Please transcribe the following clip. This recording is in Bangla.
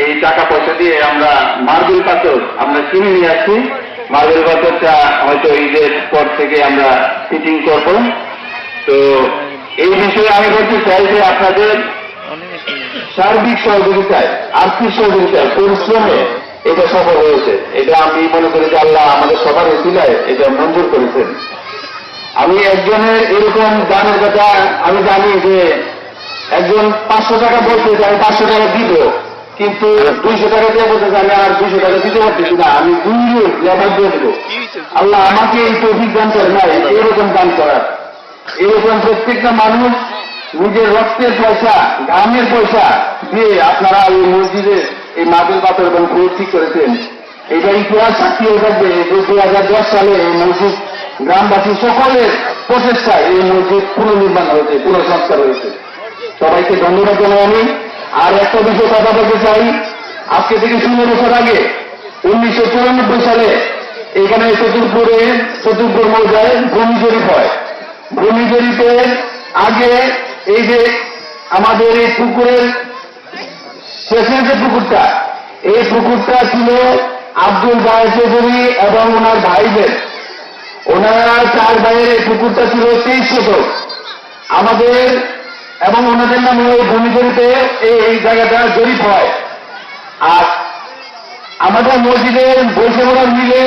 এই টাকা পয়সা দিয়ে আমরা মার্বেল পাথর আমরা কিনে নিয়ে আসছি। মার্বেল পাথরটা হয়তো ঈদের পর থেকে আমরা ফিটিং করব। তো এই বিষয়ে আমি বলতে চাই যে আপনাদের সার্বিক সহযোগিতায়, আর্থিক সহযোগিতায়, পরিশ্রমে এটা সফল হয়েছে। এটা আমি মনে করি যে আল্লাহ আমাদের সবার ওসিলায় এটা মঞ্জুর করেছেন। আমি একজনের এরকম দানের কথা আমি জানি যে একজন 500 টাকা বলছে যে আমি 500 টাকা দিব, কিন্তু 200 টাকা দিয়ে বলতে আমি আর 200 টাকা দিতে পারতেছি না, আমি 2 লেবার দিয়ে দেবো। আল্লাহ আমাকে এই তৌফিক দান করে নাই এরকম দান করার। এরকম প্রত্যেকটা মানুষ নিজের রক্তের পয়সা, ঘামের পয়সা দিয়ে আপনারা এই মসজিদে এই মার্বেল পাথর এবং ফ্লোর ঠিক করেছেন। এটা ইতিহাস সাক্ষী হয়ে থাকবে যে 2010 সালে এই মসজিদ গ্রামবাসী সকলের প্রচেষ্টায় এই মসজিদ পুনর্নির্মাণ হয়েছে, পুনঃসংস্কার হয়েছে। সবাইকে ধন্যবাদ জানাই আমি। আর একটা বিষয় কথা বলতে চাই, আজকে থেকে 16 বছর আগে 1994 সালে এখানে চতুর্পুর মৌজায় ভূমি জরিপ হয়। ভূমি জরিপের আগে এই যে আমাদের এই পুকুরের শেষের যে পুকুরটা, এই পুকুরটা ছিল আব্দুল জাহেদ চৌধুরী এবং ওনার ভাইদের, ওনারা 4 ভাইয়ের এই পুকুরটা ছিল 23 শতক আমাদের, এবং ওনাদের নামে ওই ভূমি জরিপে এই জায়গাটা জরিপ হয়। আর আমাদের মসজিদের বৈশাখরা মিলে